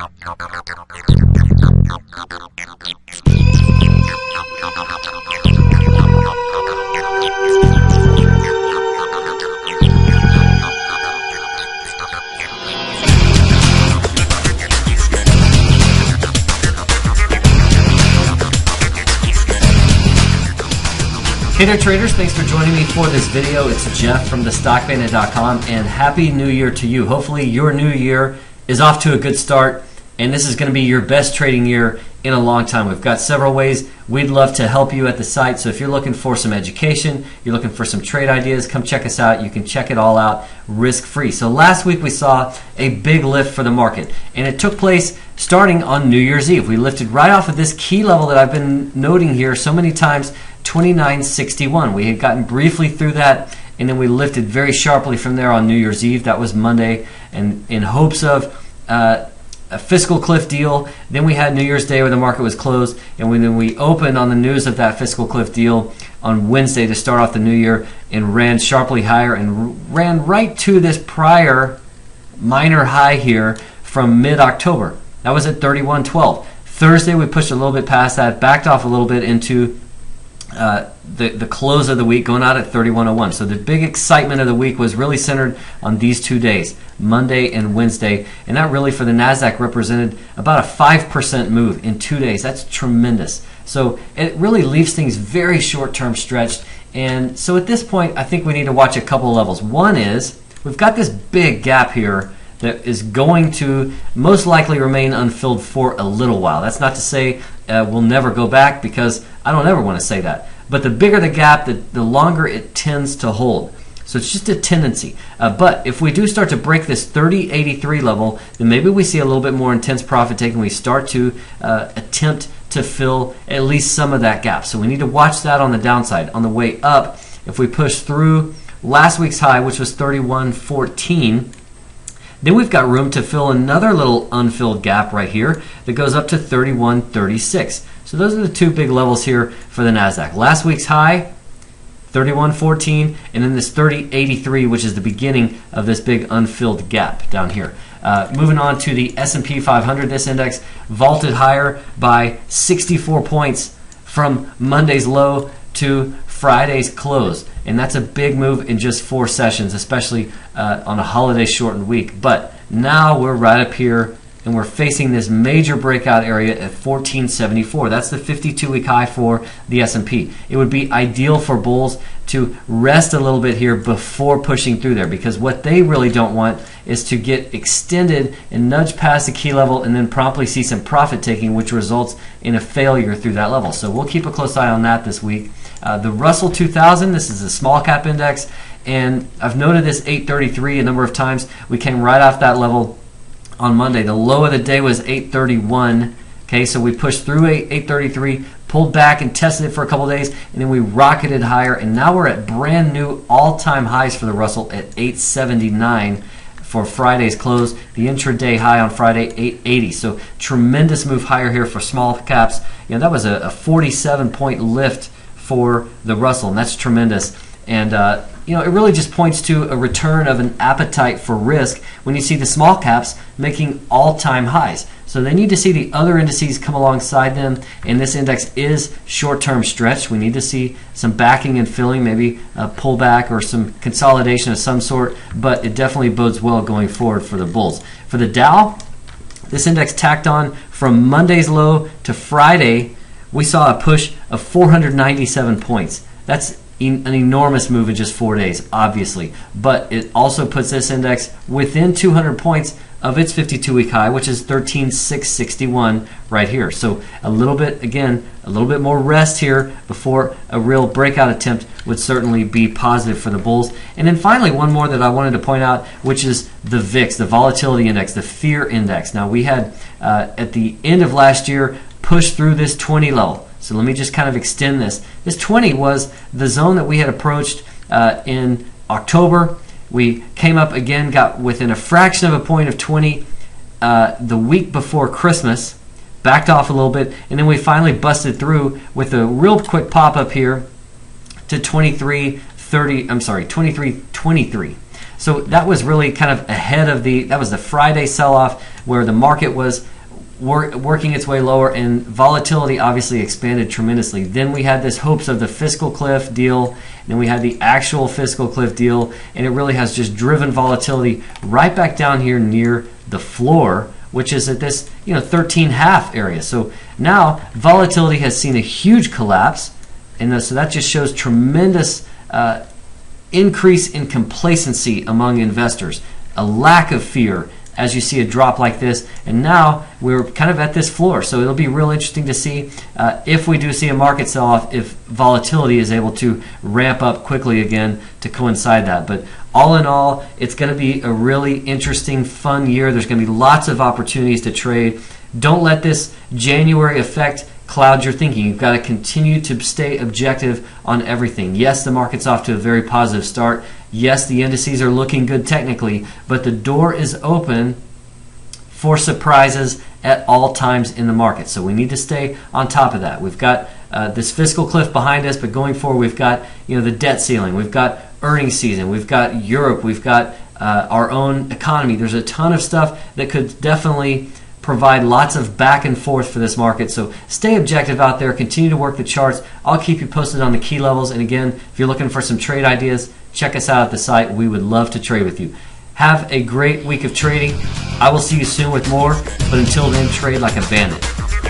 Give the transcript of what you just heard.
Hey there traders, thanks for joining me for this video. It's Jeff from thestockbandit.com and Happy New Year to you. Hopefully your new year is off to a good start and this is going to be your best trading year in a long time. We've got several ways we'd love to help you at the site. So if you're looking for some education, you're looking for some trade ideas, come check us out. You can check it all out risk-free. So last week we saw a big lift for the market and it took place starting on New Year's Eve. We lifted right off of this key level that I've been noting here so many times, 29.61. We had gotten briefly through that and then we lifted very sharply from there on New Year's Eve. That was Monday, and in hopes of a fiscal cliff deal. Then we had New Year's Day where the market was closed, and then we opened on the news of that fiscal cliff deal on Wednesday to start off the new year and ran sharply higher and ran right to this prior minor high here from mid-October. That was at 31.12. Thursday we pushed a little bit past that, backed off a little bit into the close of the week, going out at 31.01. So the big excitement of the week was really centered on these 2 days, Monday and Wednesday, and that really for the NASDAQ represented about a 5% move in 2 days. That's tremendous. So it really leaves things very short-term stretched, and so at this point I think we need to watch a couple of levels. One is we've got this big gap here that is going to most likely remain unfilled for a little while. That's not to say we'll never go back, because I don't ever want to say that. But the bigger the gap, the longer it tends to hold. So it's just a tendency. But if we do start to break this 30.83 level, then maybe we see a little bit more intense profit taking. We start to attempt to fill at least some of that gap. So we need to watch that on the downside. On the way up, if we push through last week's high, which was 31.14, then we've got room to fill another little unfilled gap right here that goes up to 31.36. So those are the two big levels here for the NASDAQ. Last week's high, 31.14, and then this 30.83, which is the beginning of this big unfilled gap down here. Moving on to the S&P 500, this index vaulted higher by 64 points from Monday's low to Friday's close, and that's a big move in just 4 sessions, especially on a holiday shortened week. But now we're right up here and we're facing this major breakout area at 1474. That's the 52-week high for the S&P. It would be ideal for bulls to rest a little bit here before pushing through there, because what they really don't want is to get extended and nudge past the key level and then promptly see some profit taking, which results in a failure through that level. So we'll keep a close eye on that this week. The Russell 2000, this is a small cap index, and I've noted this 833 a number of times. We came right off that level on Monday. The low of the day was 831. Okay, so we pushed through 833, pulled back and tested it for a couple of days, and then we rocketed higher, and now we're at brand new all-time highs for the Russell at 879 for Friday's close. The intraday high on Friday, 880. So tremendous move higher here for small caps. You know, that was a 47-point lift for the Russell, and that's tremendous. And you know, it really just points to a return of an appetite for risk when you see the small caps making all-time highs. So they need to see the other indices come alongside them, and this index is short-term stretched. We need to see some backing and filling, maybe a pullback or some consolidation of some sort, but it definitely bodes well going forward for the bulls. For the Dow, this index tacked on from Monday's low to Friday. We saw a push of 497 points. That's an enormous move in just 4 days, obviously, but it also puts this index within 200 points of its 52-week high, which is 13,661 right here. So a little bit, again, a little bit more rest here before a real breakout attempt would certainly be positive for the bulls. And then finally, one more that I wanted to point out, which is the VIX, the volatility index, the fear index. Now we had at the end of last year pushed through this 20 level. So let me just kind of extend this. This 20 was the zone that we had approached in October. We came up again, got within a fraction of a point of 20 the week before Christmas, backed off a little bit, and then we finally busted through with a real quick pop up here to 23.23. So that was really kind of ahead of that was the Friday sell-off where the market was working its way lower, and volatility obviously expanded tremendously. Then we had this hopes of the fiscal cliff deal, and then we had the actual fiscal cliff deal, and it really has just driven volatility right back down here near the floor, which is at this 13.5 area. So now volatility has seen a huge collapse, and so that just shows tremendous increase in complacency among investors, a lack of fear as you see a drop like this, and now we're kind of at this floor. So it'll be real interesting to see if we do see a market sell-off, if volatility is able to ramp up quickly again to coincide that. But all in all, it's going to be a really interesting, fun year. There's going to be lots of opportunities to trade. Don't let this January effect cloud your thinking. You've got to continue to stay objective on everything. Yes, the market's off to a very positive start. Yes, the indices are looking good technically, but the door is open for surprises at all times in the market. So we need to stay on top of that. We've got this fiscal cliff behind us, but going forward, we've got the debt ceiling, we've got earnings season, we've got Europe, we've got our own economy. There's a ton of stuff that could definitely provide lots of back and forth for this market. So stay objective out there, continue to work the charts. I'll keep you posted on the key levels, and again, if you're looking for some trade ideas, check us out at the site. We would love to trade with you. Have a great week of trading. I will see you soon with more, but until then, trade like a bandit.